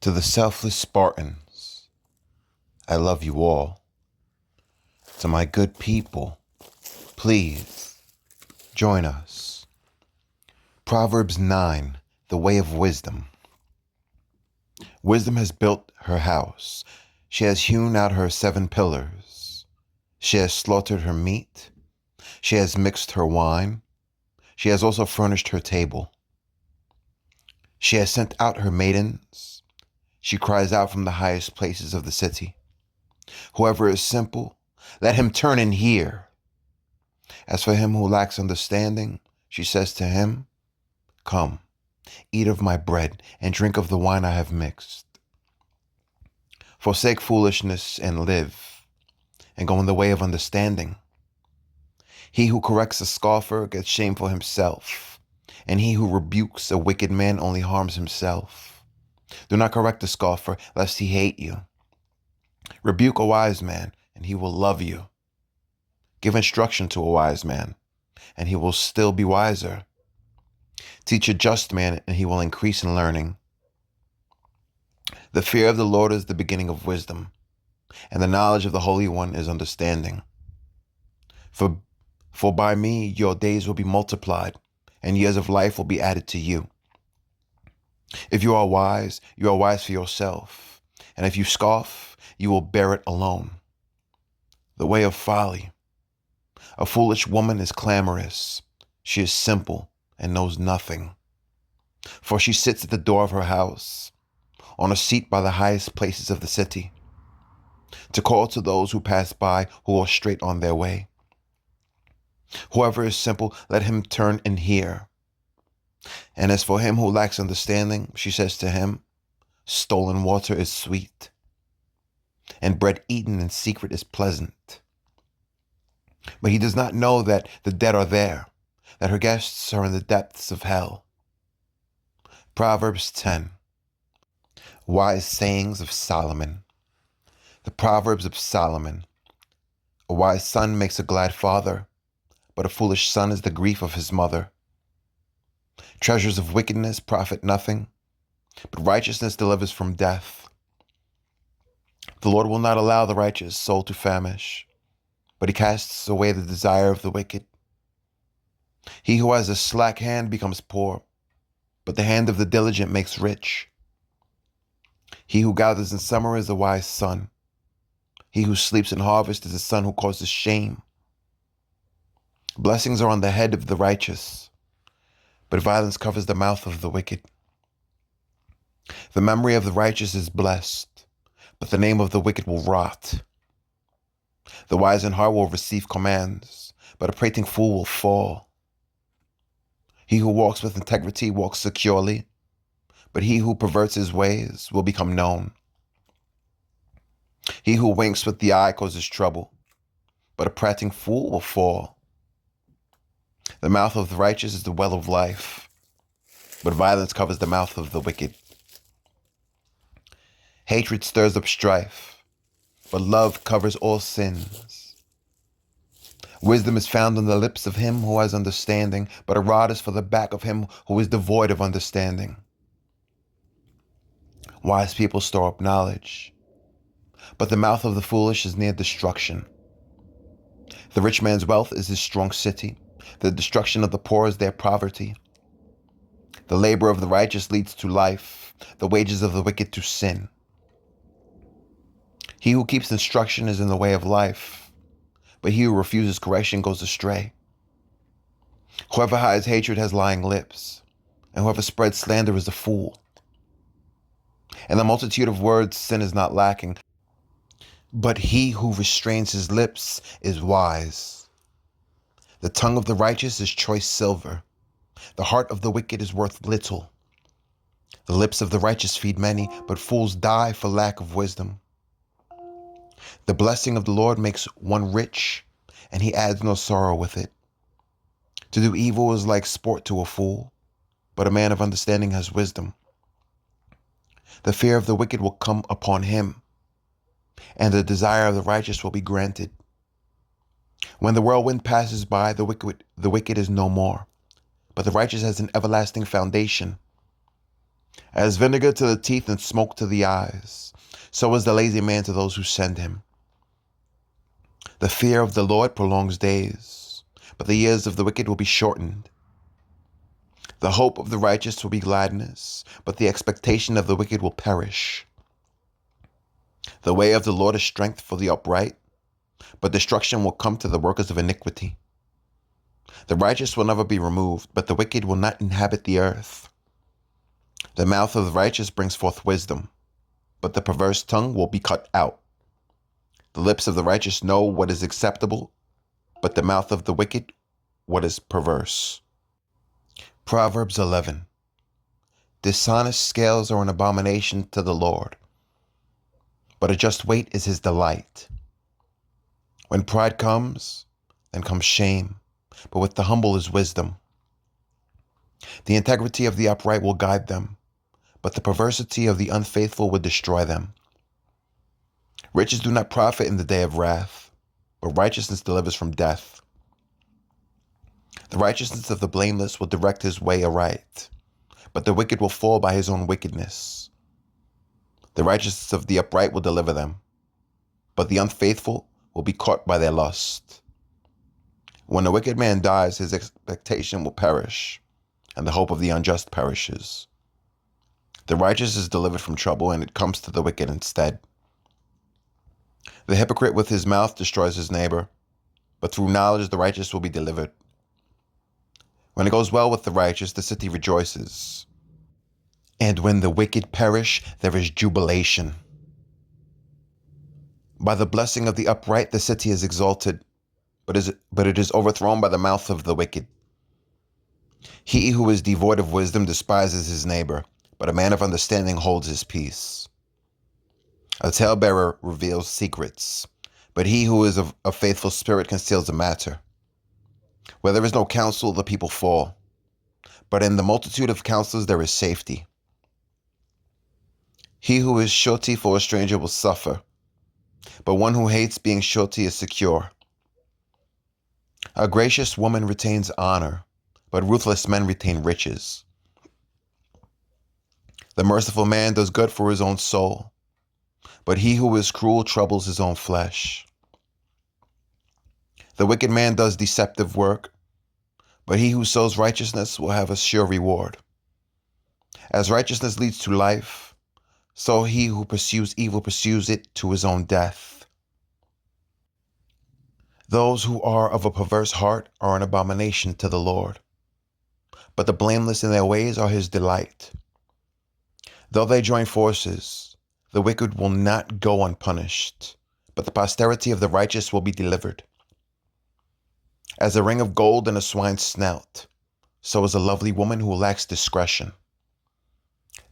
To the selfless Spartans, I love you all. To my good people, please join us. Proverbs 9, the way of wisdom. Wisdom has built her house. She has hewn out her 7 pillars. She has slaughtered her meat. She has mixed her wine. She has also furnished her table. She has sent out her maidens. She cries out from the highest places of the city. Whoever is simple, let him turn and hear. As for him who lacks understanding, she says to him, Come, eat of my bread and drink of the wine I have mixed. Forsake foolishness and live, and go in the way of understanding. He who corrects a scoffer gets shame for himself, and he who rebukes a wicked man only harms himself. Do not correct a scoffer, lest he hate you. Rebuke a wise man, and he will love you. Give instruction to a wise man, and he will still be wiser. Teach a just man, and he will increase in learning. The fear of the Lord is the beginning of wisdom, and the knowledge of the Holy One is understanding. For by me your days will be multiplied, and years of life will be added to you. If you are wise for yourself, and if you scoff, you will bear it alone. The way of folly. A foolish woman is clamorous. She is simple and knows nothing. For she sits at the door of her house, on a seat by the highest places of the city, to call to those who pass by who are straight on their way. Whoever is simple, let him turn and hear. And as for him who lacks understanding, she says to him, Stolen water is sweet, and bread eaten in secret is pleasant. But he does not know that the dead are there, that her guests are in the depths of hell. Proverbs 10. Wise sayings of Solomon. The Proverbs of Solomon. A wise son makes a glad father, but a foolish son is the grief of his mother. Treasures of wickedness profit nothing, but righteousness delivers from death. The Lord will not allow the righteous soul to famish, but he casts away the desire of the wicked. He who has a slack hand becomes poor, but the hand of the diligent makes rich. He who gathers in summer is a wise son. He who sleeps in harvest is a son who causes shame. Blessings are on the head of the righteous, but violence covers the mouth of the wicked. The memory of the righteous is blessed, but the name of the wicked will rot. The wise in heart will receive commands, but a prating fool will fall. He who walks with integrity walks securely, but he who perverts his ways will become known. He who winks with the eye causes trouble, but a prating fool will fall. The mouth of the righteous is the well of life, but violence covers the mouth of the wicked. Hatred stirs up strife, but love covers all sins. Wisdom is found on the lips of him who has understanding, but a rod is for the back of him who is devoid of understanding. Wise people store up knowledge, but the mouth of the foolish is near destruction. The rich man's wealth is his strong city. The destruction of the poor is their poverty. The labor of the righteous leads to life, the wages of the wicked to sin. He who keeps instruction is in the way of life, but he who refuses correction goes astray. Whoever hides hatred has lying lips, and whoever spreads slander is a fool. In the multitude of words sin is not lacking, but he who restrains his lips is wise. The tongue of the righteous is choice silver. The heart of the wicked is worth little. The lips of the righteous feed many, but fools die for lack of wisdom. The blessing of the Lord makes one rich, and he adds no sorrow with it. To do evil is like sport to a fool, but a man of understanding has wisdom. The fear of the wicked will come upon him, and the desire of the righteous will be granted. When the whirlwind passes by, the wicked is no more, but the righteous has an everlasting foundation. As vinegar to the teeth and smoke to the eyes, so is the lazy man to those who send him. The fear of the Lord prolongs days, but the years of the wicked will be shortened. The hope of the righteous will be gladness, but the expectation of the wicked will perish. The way of the Lord is strength for the upright, but destruction will come to the workers of iniquity. The righteous will never be removed, but the wicked will not inhabit the earth. The mouth of the righteous brings forth wisdom, but the perverse tongue will be cut out. The lips of the righteous know what is acceptable, but the mouth of the wicked what is perverse. Proverbs 11. Dishonest scales are an abomination to the Lord, but a just weight is his delight. When pride comes, then comes shame, but with the humble is wisdom. The integrity of the upright will guide them, but the perversity of the unfaithful will destroy them. Riches do not profit in the day of wrath, but righteousness delivers from death. The righteousness of the blameless will direct his way aright, but the wicked will fall by his own wickedness. The righteousness of the upright will deliver them, but the unfaithful will be caught by their lust. When a wicked man dies, his expectation will perish, and the hope of the unjust perishes. The righteous is delivered from trouble, and it comes to the wicked instead. The hypocrite with his mouth destroys his neighbor, but through knowledge the righteous will be delivered. When it goes well with the righteous, the city rejoices. And when the wicked perish, there is jubilation. By the blessing of the upright, the city is exalted, but it is overthrown by the mouth of the wicked. He who is devoid of wisdom despises his neighbor, but a man of understanding holds his peace. A talebearer reveals secrets, but he who is of a faithful spirit conceals a matter. Where there is no counsel, the people fall, but in the multitude of counselors there is safety. He who is surety for a stranger will suffer, but one who hates being surety is secure. A gracious woman retains honor, but ruthless men retain riches. The merciful man does good for his own soul, but he who is cruel troubles his own flesh. The wicked man does deceptive work, but he who sows righteousness will have a sure reward. As righteousness leads to life, so he who pursues evil pursues it to his own death. Those who are of a perverse heart are an abomination to the Lord, but the blameless in their ways are his delight. Though they join forces, the wicked will not go unpunished, but the posterity of the righteous will be delivered. As a ring of gold in a swine's snout, so is a lovely woman who lacks discretion.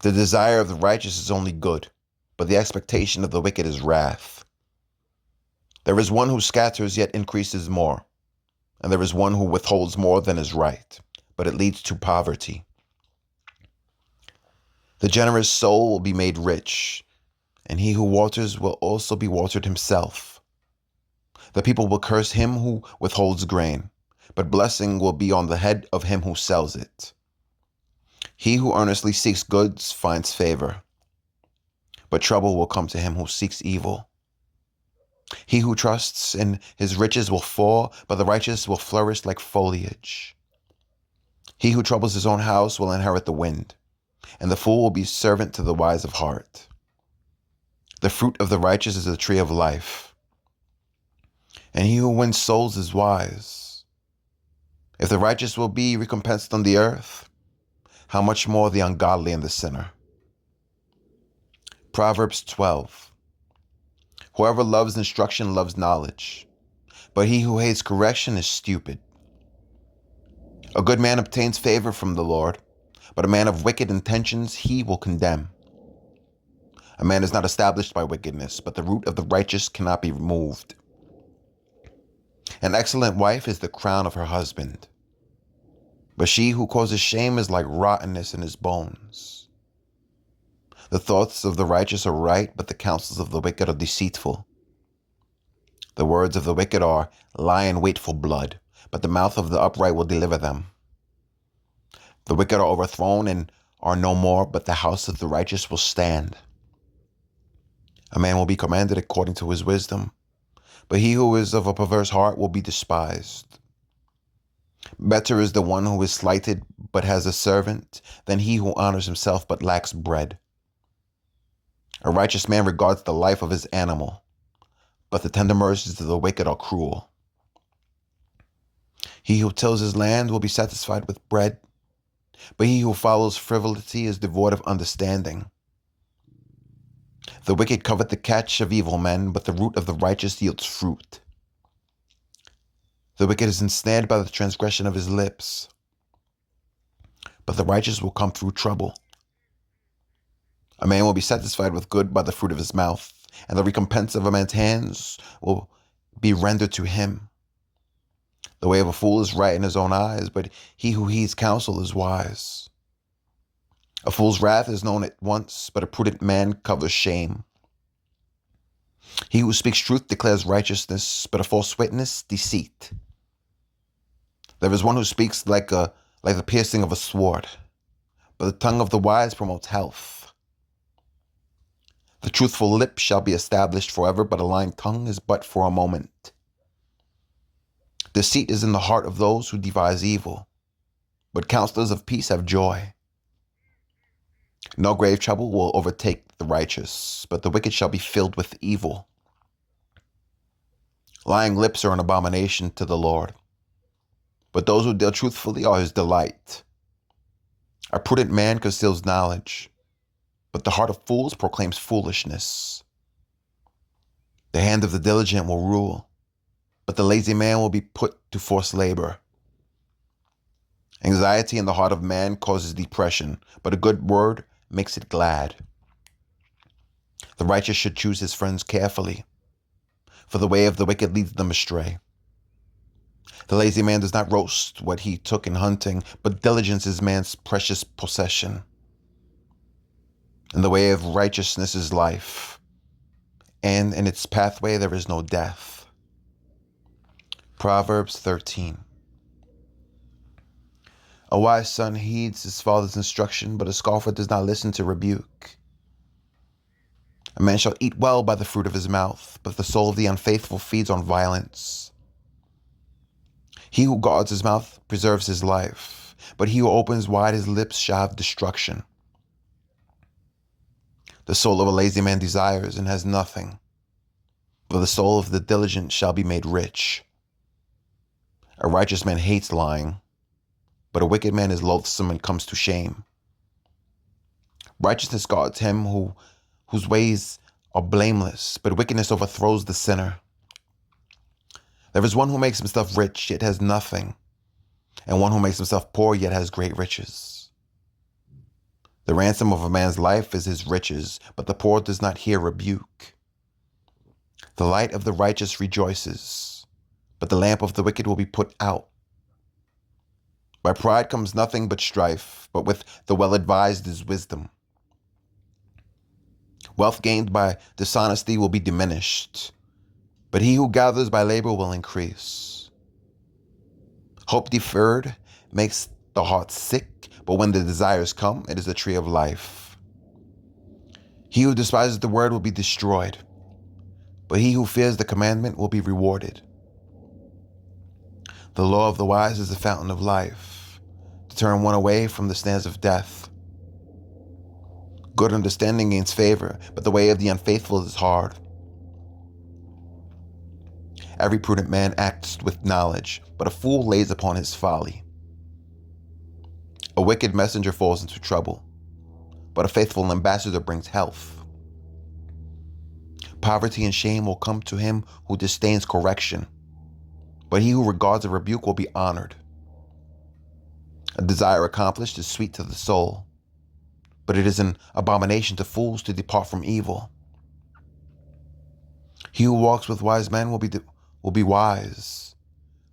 The desire of the righteous is only good, but the expectation of the wicked is wrath. There is one who scatters yet increases more, and there is one who withholds more than is right, but it leads to poverty. The generous soul will be made rich, and he who waters will also be watered himself. The people will curse him who withholds grain, but blessing will be on the head of him who sells it. He who earnestly seeks goods finds favor, but trouble will come to him who seeks evil. He who trusts in his riches will fall, but the righteous will flourish like foliage. He who troubles his own house will inherit the wind, and the fool will be servant to the wise of heart. The fruit of the righteous is the tree of life, and he who wins souls is wise. If the righteous will be recompensed on the earth, how much more the ungodly and the sinner? Proverbs 12. Whoever loves instruction loves knowledge, but he who hates correction is stupid. A good man obtains favor from the Lord, but a man of wicked intentions he will condemn. A man is not established by wickedness, but the root of the righteous cannot be removed. An excellent wife is the crown of her husband, but she who causes shame is like rottenness in his bones. The thoughts of the righteous are right, but the counsels of the wicked are deceitful. The words of the wicked are lie in wait for blood, but the mouth of the upright will deliver them. The wicked are overthrown, and are no more, but the house of the righteous will stand. A man will be commanded according to his wisdom, but he who is of a perverse heart will be despised. Better is the one who is slighted but has a servant than he who honors himself but lacks bread. A righteous man regards the life of his animal, but the tender mercies of the wicked are cruel. He who tills his land will be satisfied with bread, but he who follows frivolity is devoid of understanding. The wicked covet the catch of evil men, but the root of the righteous yields fruit. The wicked is ensnared by the transgression of his lips, but the righteous will come through trouble. A man will be satisfied with good by the fruit of his mouth, and the recompense of a man's hands will be rendered to him. The way of a fool is right in his own eyes, but he who heeds counsel is wise. A fool's wrath is known at once, but a prudent man covers shame. He who speaks truth declares righteousness, but a false witness, deceit. There is one who speaks like the piercing of a sword, but the tongue of the wise promotes health. The truthful lip shall be established forever, but a lying tongue is but for a moment. Deceit is in the heart of those who devise evil, but counselors of peace have joy. No grave trouble will overtake the righteous, but the wicked shall be filled with evil. Lying lips are an abomination to the Lord, but those who deal truthfully are his delight. A prudent man conceals knowledge, but the heart of fools proclaims foolishness. The hand of the diligent will rule, but the lazy man will be put to forced labor. Anxiety in the heart of man causes depression, but a good word makes it glad. The righteous should choose his friends carefully, for the way of the wicked leads them astray. The lazy man does not roast what he took in hunting, but diligence is man's precious possession. In the way of righteousness is life, and in its pathway there is no death. Proverbs 13. A wise son heeds his father's instruction, but a scoffer does not listen to rebuke. A man shall eat well by the fruit of his mouth, but the soul of the unfaithful feeds on violence. He who guards his mouth preserves his life, but he who opens wide his lips shall have destruction. The soul of a lazy man desires and has nothing, but the soul of the diligent shall be made rich. A righteous man hates lying, but a wicked man is loathsome and comes to shame. Righteousness guards him whose ways are blameless, but wickedness overthrows the sinner. There is one who makes himself rich, yet has nothing, and one who makes himself poor, yet has great riches. The ransom of a man's life is his riches, but the poor does not hear rebuke. The light of the righteous rejoices, but the lamp of the wicked will be put out. By pride comes nothing but strife, but with the well-advised is wisdom. Wealth gained by dishonesty will be diminished, but he who gathers by labor will increase. Hope deferred makes the heart sick, but when the desires come, it is a tree of life. He who despises the word will be destroyed, but he who fears the commandment will be rewarded. The law of the wise is the fountain of life, to turn one away from the snares of death. Good understanding gains favor, but the way of the unfaithful is hard. Every prudent man acts with knowledge, but a fool lays upon his folly. A wicked messenger falls into trouble, but a faithful ambassador brings health. Poverty and shame will come to him who disdains correction, but he who regards a rebuke will be honored. A desire accomplished is sweet to the soul, but it is an abomination to fools to depart from evil. He who walks with wise men will be wise,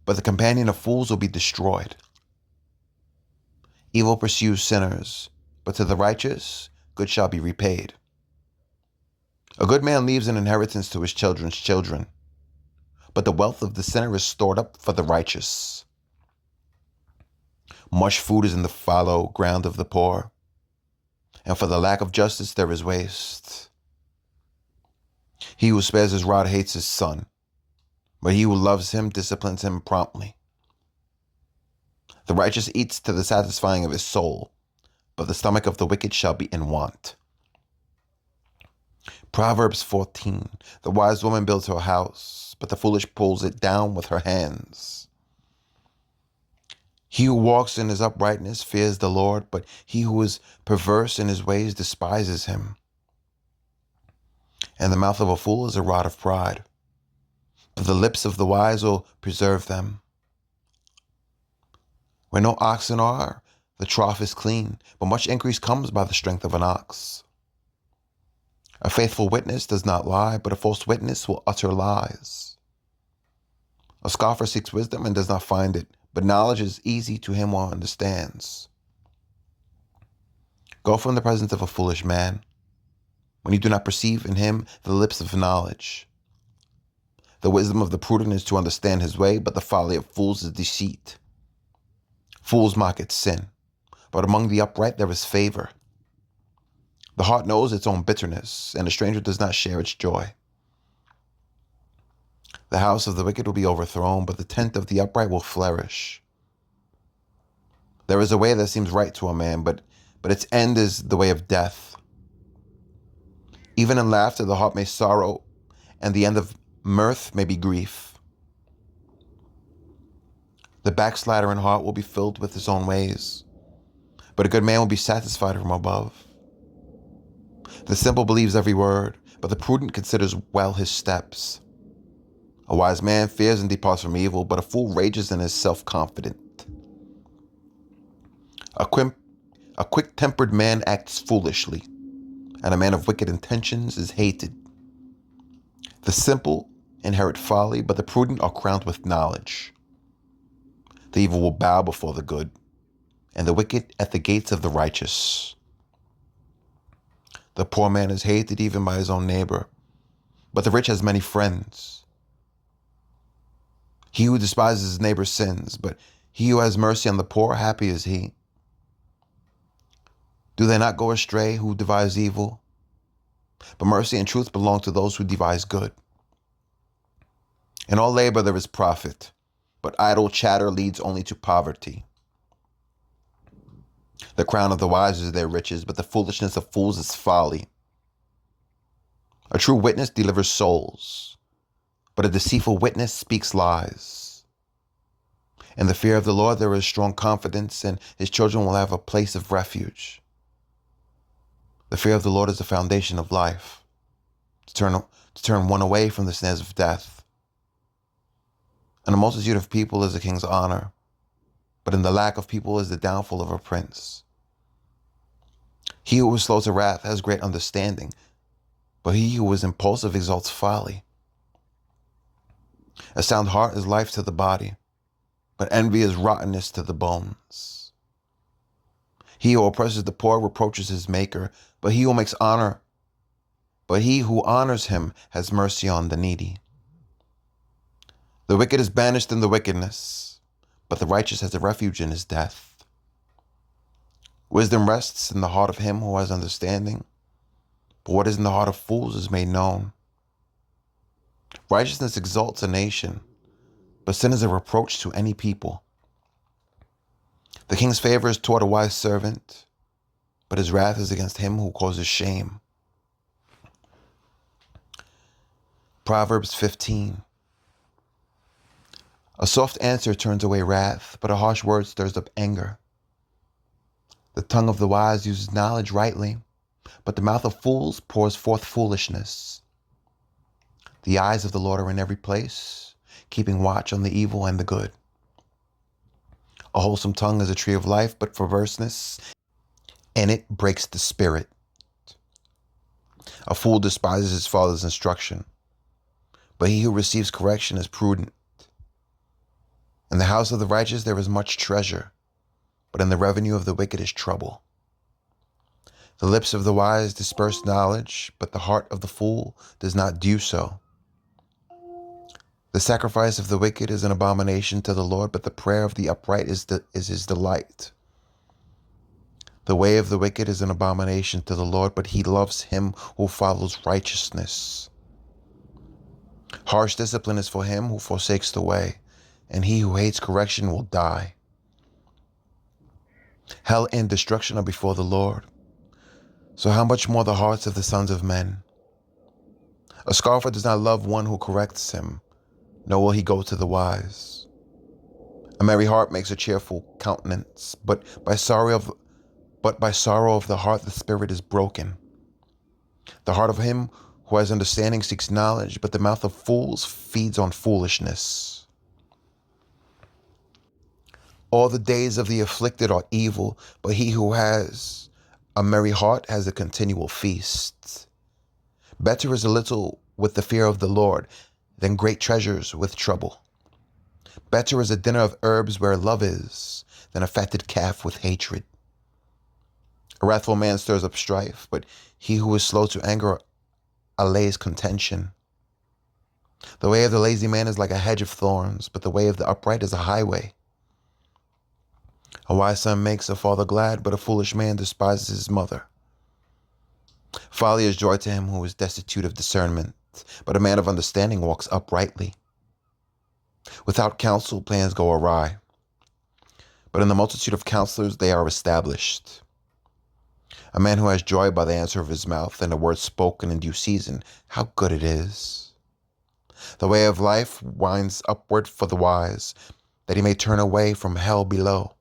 but the companion of fools will be destroyed. Evil pursues sinners, but to the righteous good shall be repaid. A good man leaves an inheritance to his children's children, but the wealth of the sinner is stored up for the righteous. Much food is in the fallow ground of the poor, and for the lack of justice there is waste. He who spares his rod hates his son, but he who loves him disciplines him promptly. The righteous eats to the satisfying of his soul, but the stomach of the wicked shall be in want. Proverbs 14. The wise woman builds her house, but the foolish pulls it down with her hands. He who walks in his uprightness fears the Lord, but he who is perverse in his ways despises him. And the mouth of a fool is a rod of pride, but the lips of the wise will preserve them. Where no oxen are, the trough is clean, but much increase comes by the strength of an ox. A faithful witness does not lie, but a false witness will utter lies. A scoffer seeks wisdom and does not find it, but knowledge is easy to him who understands. Go from the presence of a foolish man, when you do not perceive in him the lips of knowledge. The wisdom of the prudent is to understand his way, but the folly of fools is deceit. Fools mock at sin, but among the upright there is favor. The heart knows its own bitterness, and a stranger does not share its joy. The house of the wicked will be overthrown, but the tent of the upright will flourish. There is a way that seems right to a man, but its end is the way of death. Even in laughter the heart may sorrow, and the end of mirth may be grief. The backslider in heart will be filled with his own ways, but a good man will be satisfied from above. The simple believes every word, but the prudent considers well his steps. A wise man fears and departs from evil, but a fool rages and is self-confident. A quick-tempered man acts foolishly, and a man of wicked intentions is hated. The simple inherit folly, but the prudent are crowned with knowledge. The evil will bow before the good, and the wicked at the gates of the righteous. The poor man is hated even by his own neighbor, but the rich has many friends. He who despises his neighbor sins, but he who has mercy on the poor, happy is he. Do they not go astray who devise evil? But mercy and truth belong to those who devise good. In all labor there is profit, but idle chatter leads only to poverty. The crown of the wise is their riches, but the foolishness of fools is folly. A true witness delivers souls, but a deceitful witness speaks lies. In the fear of the Lord there is strong confidence, and his children will have a place of refuge. The fear of the Lord is the foundation of life, to turn one away from the snares of death. And a multitude of people is a king's honor, but in the lack of people is the downfall of a prince. He who is slow to wrath has great understanding, but he who is impulsive exalts folly. A sound heart is life to the body, but envy is rottenness to the bones. He who oppresses the poor reproaches his maker, but he who honors him has mercy on the needy. The wicked is banished in the wickedness, but the righteous has a refuge in his death. Wisdom rests in the heart of him who has understanding, but what is in the heart of fools is made known. Righteousness exalts a nation, but sin is a reproach to any people. The king's favor is toward a wise servant, but his wrath is against him who causes shame. Proverbs 15. A soft answer turns away wrath, but a harsh word stirs up anger. The tongue of the wise uses knowledge rightly, but the mouth of fools pours forth foolishness. The eyes of the Lord are in every place, keeping watch on the evil and the good. A wholesome tongue is a tree of life, but perverseness in it breaks the spirit. A fool despises his father's instruction, but he who receives correction is prudent. In the house of the righteous there is much treasure, but in the revenue of the wicked is trouble. The lips of the wise disperse knowledge, but the heart of the fool does not do so. The sacrifice of the wicked is an abomination to the Lord, but the prayer of the upright is his delight. The way of the wicked is an abomination to the Lord, but he loves him who follows righteousness. Harsh discipline is for him who forsakes the way, and he who hates correction will die. Hell and destruction are before the Lord. So how much more the hearts of the sons of men? A scoffer does not love one who corrects him, nor will he go to the wise. A merry heart makes a cheerful countenance, but by sorrow of the heart the spirit is broken. The heart of him who has understanding seeks knowledge, but the mouth of fools feeds on foolishness. All the days of the afflicted are evil, but he who has a merry heart has a continual feast. Better is a little with the fear of the Lord than great treasures with trouble. Better is a dinner of herbs where love is than a fatted calf with hatred. A wrathful man stirs up strife, but he who is slow to anger allays contention. The way of the lazy man is like a hedge of thorns, but the way of the upright is a highway. A wise son makes a father glad, but a foolish man despises his mother. Folly is joy to him who is destitute of discernment, but a man of understanding walks uprightly. Without counsel, plans go awry, but in the multitude of counselors they are established. A man who has joy by the answer of his mouth and a word spoken in due season, how good it is. The way of life winds upward for the wise, that he may turn away from hell below.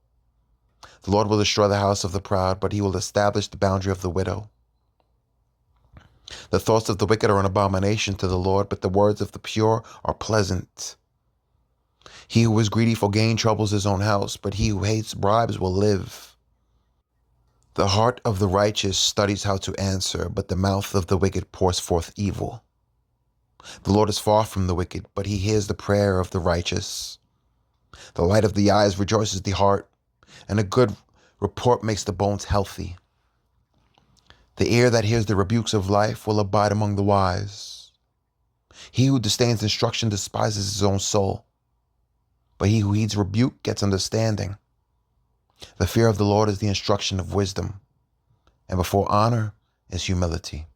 The Lord will destroy the house of the proud, but he will establish the boundary of the widow. The thoughts of the wicked are an abomination to the Lord, but the words of the pure are pleasant. He who is greedy for gain troubles his own house, but he who hates bribes will live. The heart of the righteous studies how to answer, but the mouth of the wicked pours forth evil. The Lord is far from the wicked, but he hears the prayer of the righteous. The light of the eyes rejoices the heart, and a good report makes the bones healthy. The ear that hears the rebukes of life will abide among the wise. He who disdains instruction despises his own soul, but he who heeds rebuke gets understanding. The fear of the Lord is the instruction of wisdom, and before honor is humility.